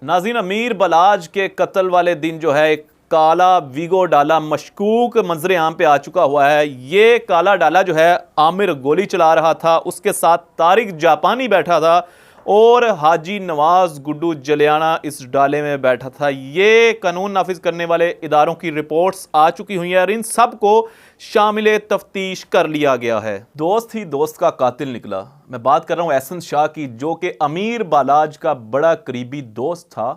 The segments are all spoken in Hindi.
नाज़रीन, अमीर बलाज के कत्ल वाले दिन जो है एक काला वीगो डाला मशकूक मंजर आम पे आ चुका हुआ है। ये काला डाला जो है आमिर गोली चला रहा था, उसके साथ तारिक जापानी बैठा था और हाजी नवाज गुड्डू जलियाना इस डाले में बैठा था। ये कानून नाफिज करने वाले इदारों की रिपोर्ट्स आ चुकी हुई हैं और इन सब को शामिल तफ्तीश कर लिया गया है। दोस्त ही दोस्त का कातिल निकला। मैं बात कर रहा हूं एहसन शाह की, जो कि अमीर बालाज का बड़ा करीबी दोस्त था।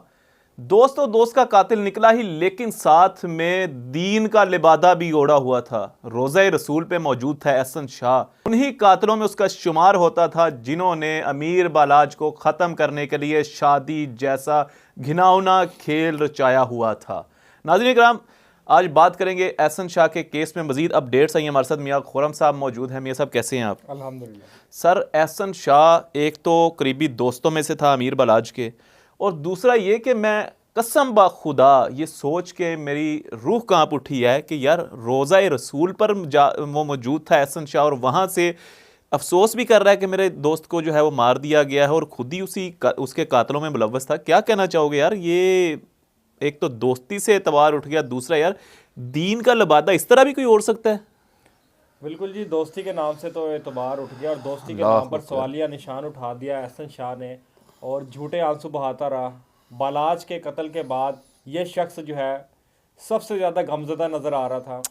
दोस्त तो दोस्त का कातिल निकला ही, लेकिन साथ में दीन का लिबादा भी ओढ़ा हुआ था। रोज़ा रसूल पे मौजूद था एहसन शाह। उन्हीं कातिलों में उसका शुमार होता था जिन्होंने अमीर बालाज को ख़त्म करने के लिए शादी जैसा घिनौना खेल रचाया हुआ था। नाज़रीन किराम, आज बात करेंगे एहसन शाह के केस में। मजीद अपडेट्स आई हैं। हमारे साथ मियाँ खुर्रम साहब मौजूद हैं। मियाँ साहब, कैसे हैं आप? अल्हम्दुलिल्लाह। सर, एहसन शाह एक तो करीबी दोस्तों में से था अमीर बलाज के, और दूसरा ये कि मैं कसम बा खुदा ये सोच के मेरी रूह कांप उठी है कि यार रोज़ा रसूल पर वो मौजूद था एहसन शाह, और वहाँ से अफसोस भी कर रहा है कि मेरे दोस्त को जो है वो मार दिया गया है और खुद ही उसके कातलों में मुलव्वस था। क्या कहना चाहोगे यार? ये एक तो दोस्ती से एतबार उठ गया, दूसरा यार दीन का लबादा इस तरह भी कोई ओढ़ सकता है? बिल्कुल जी, दोस्ती के नाम से तो एतबार उठ गया और दोस्ती के नाम पर सवालिया निशान उठा दिया एहसन शाह ने, और झूठे आंसू बहाता रहा। बालाज के कत्ल के बाद ये शख्स जो है सबसे ज़्यादा गमज़दा नज़र आ रहा था।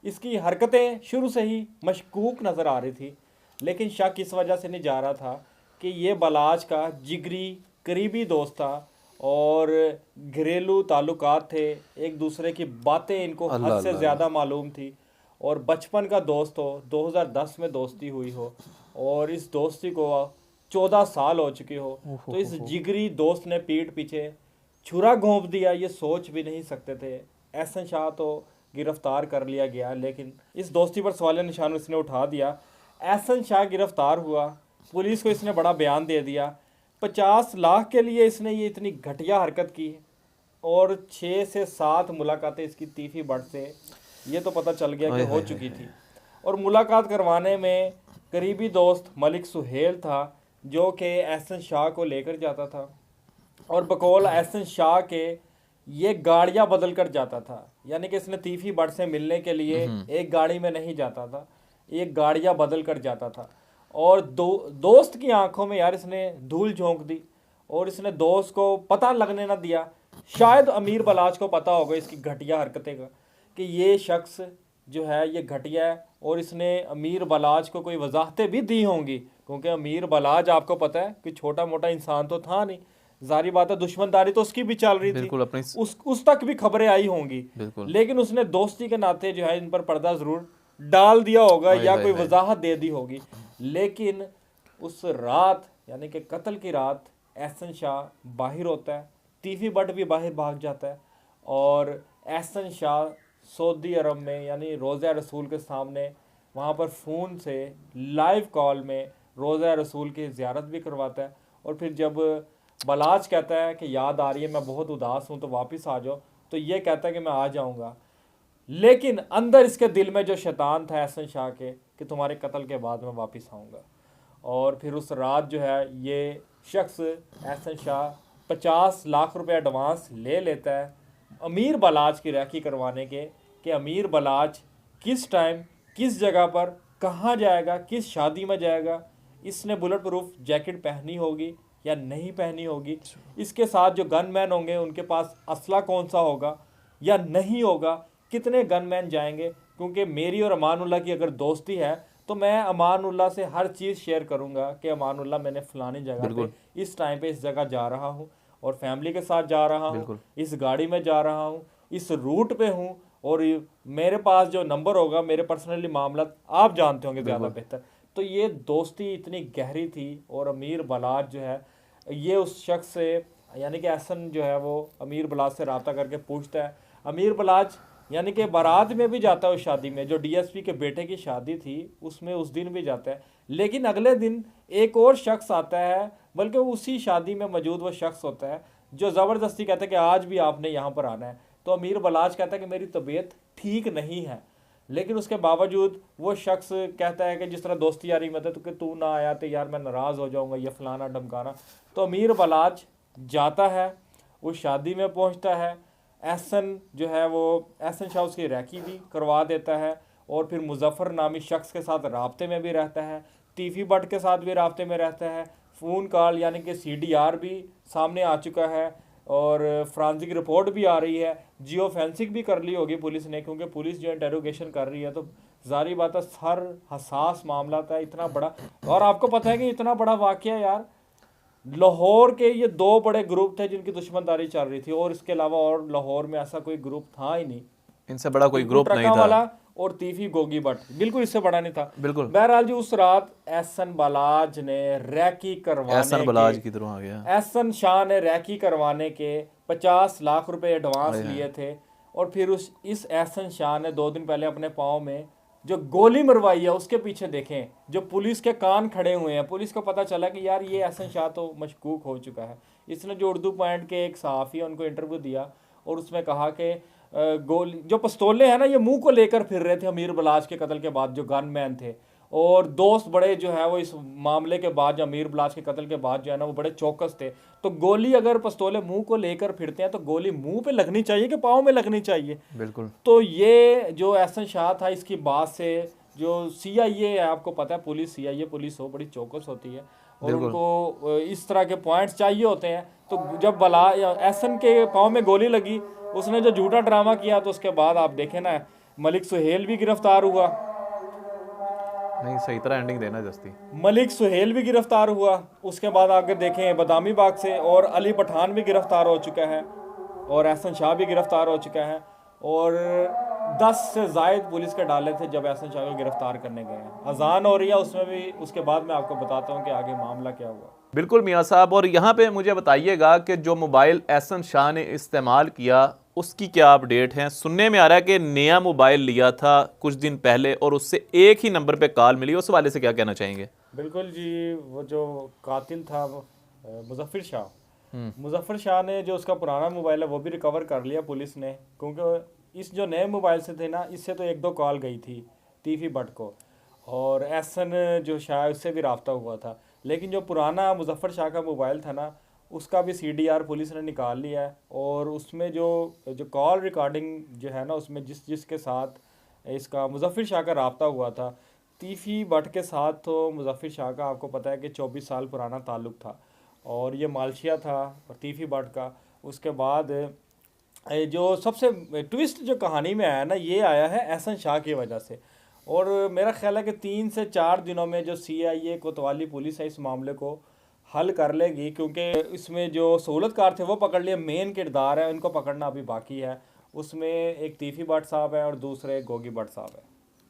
इसकी हरकतें शुरू से ही मशकूक नज़र आ रही थी, लेकिन शक इस वजह से नहीं जा रहा था कि ये बालाज का जिगरी करीबी दोस्त था और घरेलू ताल्लुकात थे, एक दूसरे की बातें इनको हद से ज़्यादा मालूम थी। और बचपन का दोस्त हो, 2010 में दोस्ती हुई हो और इस दोस्ती को 14 साल हो चुके हो, तो इस जिगरी दोस्त ने पीठ पीछे छुरा घोंप दिया, ये सोच भी नहीं सकते थे। एहसन शाह तो गिरफ्तार कर लिया गया, लेकिन इस दोस्ती पर सवालिया निशान इसने उठा दिया। एहसन शाह गिरफ्तार हुआ, पुलिस को इसने बड़ा बयान दे दिया। 50 लाख के लिए इसने ये इतनी घटिया हरकत की, और 6 से 7 मुलाकातें इसकी तीफी बट से ये तो पता चल गया कि हो चुकी थी। और मुलाकात करवाने में करीबी दोस्त मलिक सुहेल था, जो कि एहसन शाह को लेकर जाता था, और बकौल एहसन शाह के ये गाड़ियां बदल कर जाता था। यानी कि इसने तीफी बट से मिलने के लिए एक गाड़ी में नहीं जाता था, एक गाड़ियां बदल कर जाता था। और दोस्त की आंखों में यार इसने धूल झोंक दी, और इसने दोस्त को पता लगने ना दिया। शायद अमीर बलाज को पता होगा इसकी घटिया हरकतें का, कि ये शख्स जो है ये घटिया है, और इसने अमीर बलाज को कोई वजाहतें भी दी होंगी, क्योंकि अमीर बलाज आपको पता है कि छोटा मोटा इंसान तो था नहीं। जारी बात है, दुश्मनदारी तो उसकी भी चल रही थी, अपनी उस तक भी खबरें आई होंगी, लेकिन उसने दोस्ती के नाते जो है इन पर पर्दा जरूर डाल दिया होगा या कोई वजाहत दे दी होगी। लेकिन उस रात, यानी कि कत्ल की रात, एहसन शाह बाहर होता है, तीफी बट भी बाहर भाग जाता है, और एहसन शाह सऊदी अरब में यानी रोज़ा रसूल के सामने वहाँ पर फ़ोन से लाइव कॉल में रोज़ा रसूल की ज़ियारत भी करवाता है। और फिर जब बलाज कहता है कि याद आ रही है, मैं बहुत उदास हूँ, तो वापस आ जाओ, तो ये कहता है कि मैं आ जाऊँगा, लेकिन अंदर इसके दिल में जो शैतान था एहसन शाह के, कि तुम्हारे कत्ल के बाद मैं वापस आऊँगा। और फिर उस रात जो है ये शख्स एहसन शाह 50 लाख रुपए एडवांस ले लेता है अमीर बलाज की राखी करवाने के, कि अमीर बलाज किस टाइम किस जगह पर कहाँ जाएगा, किस शादी में जाएगा, इसने बुलेट प्रूफ जैकेट पहनी होगी या नहीं पहनी होगी, इसके साथ जो गनमैन होंगे उनके पास असला कौन सा होगा या नहीं होगा, कितने गनमैन जाएंगे। क्योंकि मेरी और अमानुल्लाह की अगर दोस्ती है तो मैं अमानुल्लाह से हर चीज़ शेयर करूँगा कि अमानुल्लाह मैंने फ़लानी जगह पे इस टाइम पे इस जगह जा रहा हूँ, और फैमिली के साथ जा रहा हूँ, इस गाड़ी में जा रहा हूँ, इस रूट पे हूँ, और मेरे पास जो नंबर होगा, मेरे पर्सनली मामला आप जानते होंगे ज़्यादा बेहतर। तो ये दोस्ती इतनी गहरी थी। और अमीर बलाज जो है ये उस शख्स से, यानी कि एहसन जो है वो अमीर बलाज से रब्ता करके पूछता है। अमीर बलाज यानी कि बारात में भी जाता है, उस शादी में जो डीएसपी के बेटे की शादी थी उसमें उस दिन भी जाता है, लेकिन अगले दिन एक और शख्स आता है, बल्कि उसी शादी में मौजूद वो शख्स होता है जो ज़बरदस्ती कहता है कि आज भी आपने यहाँ पर आना है। तो अमीर बलाज कहता है कि मेरी तबीयत ठीक नहीं है, लेकिन उसके बावजूद वो शख्स कहता है कि जिस तरह दोस्ती यारी में था, तो कि तू ना आया तो यार मैं नाराज़ हो जाऊँगा, ये फलाना ढमकाना। तो अमीर बलाज जाता है उस शादी में पहुंचता है। एहसन जो है वो एहसन शाह उसकी रैकी भी करवा देता है और फिर मुजफ्फर नामी शख्स के साथ राब्ते में भी रहता है, तीफी भट्ट के साथ भी राब्ते में रहता है। फ़ोन कॉल यानी कि CDR भी सामने आ चुका है और फ्रांसिक रिपोर्ट भी आ रही है, जियो फेंसिंग भी कर ली होगी पुलिस ने, क्योंकि पुलिस जो इंटेरोगेशन कर रही है तो जारी बात है सर हसास मामला था इतना बड़ा। और आपको पता है कि इतना बड़ा वाकया यार, लाहौर के ये 2 बड़े ग्रुप थे जिनकी दुश्मनदारी चल रही थी और इसके अलावा और लाहौर में ऐसा कोई ग्रुप था ही नहीं, इनसे बड़ा कोई ग्रुप नहीं था वाला और तीफी गोगी भट्ट, बिल्कुल इससे बड़ा नहीं था। बिल्कुल। बहरहाल जी उस रात एहसन बालाज ने रैकी करवाने एहसन बालाज की तरह आ गया, एहसन शाह ने रैकी करवाने के 50 लाख रुपए एडवांस लिए थे और फिर इस एहसन शाह ने 2 दिन पहले अपने पाँव में जो गोली मरवाई है उसके पीछे देखें जो पुलिस के कान खड़े हुए हैं। पुलिस को पता चला कि यार ये एहसन शाह तो मशकूक हो चुका है। इसने जो उर्दू पॉइंट के एक सहाफ़ी है उनको इंटरव्यू दिया और उसमें कहा कि गोली जो पिस्तौलें हैं ना ये मुंह को लेकर फिर रहे थे अमीर बलाज के कत्ल के बाद, जो गनमैन थे और दोस्त बड़े जो है वो इस मामले के बाद, जो अमीर बलाज के कत्ल के बाद जो है ना वो बड़े चौकस थे। तो गोली अगर पिस्तौलें मुंह को लेकर फिरते हैं तो गोली मुंह पे लगनी चाहिए कि पाँव में लगनी चाहिए। बिल्कुल। तो ये जो एहसन शाह था इसकी बात से जो CIA है, आपको पता है पुलिस CIA पुलिस हो बड़ी चौकस होती है और उनको इस तरह के पॉइंट्स चाहिए होते हैं। तो जब बला एहसन के पाँव में गोली लगी, उसने जो झूठा ड्रामा किया, तो उसके बाद आप देखें ना मलिक सुहेल भी गिरफ्तार हुआ। नहीं सही तरह एंडिंग देना जस्ती। मलिक सुहेल भी गिरफ्तार हुआ। उसके बाद आगे देखें बदामी बाग से और अली पठान भी गिरफ्तार हो चुका है और एहसन शाह भी गिरफ्तार हो चुका है और 10 से ज़ायद पुलिस के डाले थे जब एहसन शाह को गिरफ्तार करने गए हैं। अजान हो रही है उसमें भी, उसके बाद मैं आपको बताता हूँ कि आगे मामला क्या हुआ। बिल्कुल मियाँ साहब, और यहाँ पे मुझे बताइएगा कि जो मोबाइल एहसन शाह ने इस्तेमाल किया उसकी क्या अपडेट है। सुनने में आ रहा है कि नया मोबाइल लिया था कुछ दिन पहले और उससे एक ही नंबर पे कॉल मिली, उस वाले से क्या कहना चाहेंगे? बिल्कुल जी, वो जो कातिल था मुजफ्फर शाह ने जो उसका पुराना मोबाइल है वो भी रिकवर कर लिया पुलिस ने, क्योंकि इस जो नए मोबाइल से थे ना इससे तो 1-2 कॉल गई थी तीफी भट्ट को और एहसन जो शाह उससे भी राब्ता हुआ था। लेकिन जो पुराना मुजफ्फर शाह का मोबाइल था ना उसका भी CDR पुलिस ने निकाल लिया है और उसमें जो कॉल रिकॉर्डिंग जो है ना उसमें जिसके साथ इसका मुजफ्फर शाह का राब्ता हुआ था तीफी भट्ट के साथ, तो मुजफ्फर शाह का आपको पता है कि 24 साल पुराना ताल्लुक़ था और ये मालशिया था और तीफी भट्ट का। उसके बाद जो सबसे ट्विस्ट जो कहानी में आया ना ये आया है एहसन शाह की वजह से और मेरा ख्याल है कि 3 से 4 दिनों में जो CIA कोतवाली पुलिस है इस मामले को हल कर लेगी, क्योंकि इसमें जो सहूलतकार थे वो पकड़ लिए, मेन किरदार है उनको पकड़ना अभी बाकी है। उसमें एक तीफी भट्ट साहब है और दूसरे गोगी भट्ट साहब है।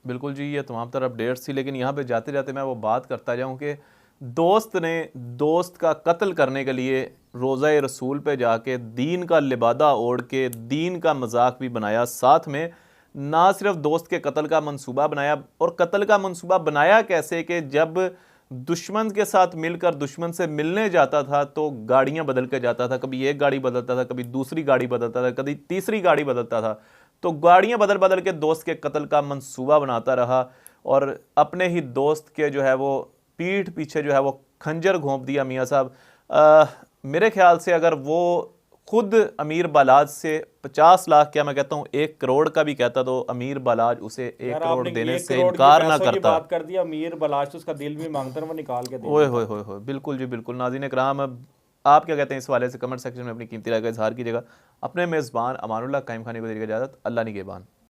बिल्कुल जी, ये तमाम तरह अपडेट्स थी, लेकिन यहाँ पे जाते जाते मैं वो बात करता जाऊँ कि दोस्त ने दोस्त का कत्ल करने के लिए रोज़ा रसूल पे जाके दीन का लिबादा ओढ़ के दीन का मजाक भी बनाया, साथ में ना सिर्फ दोस्त के कत्ल का मंसूबा बनाया। और कत्ल का मंसूबा बनाया कैसे कि जब दुश्मन के साथ मिलकर दुश्मन से मिलने जाता था तो गाड़ियां बदल के जाता था, कभी एक गाड़ी बदलता था, कभी दूसरी गाड़ी बदलता था, कभी तीसरी गाड़ी बदलता था, तो गाड़ियां बदल बदल के दोस्त के कत्ल का मंसूबा बनाता रहा और अपने ही दोस्त के जो है वो पीठ पीछे जो है वो खंजर घोंप दिया। मियाँ साहब मेरे ख्याल से अगर वो खुद अमीर बालाज से 50 लाख, क्या मैं कहता हूँ 1 करोड़ का भी कहता, तो अमीर बालाज उसे 1 करोड़ देने से इनकार ना करता। बात कर दिया अमीर बालाज तो उसका दिल भी मांगता है वो निकाल के दे। ओए होए होए होए, बिल्कुल जी बिल्कुल। नाज़रीन इकराम, आप क्या कहते हैं इस वाले से कमेंट सेक्शन में अपनी कीमती राय का इजहार कीजिएगा। अपने मेज़बान अमानुल्लाह कायम खानी को दीजिएगा इजाज़त। अल्लाह निगहबान।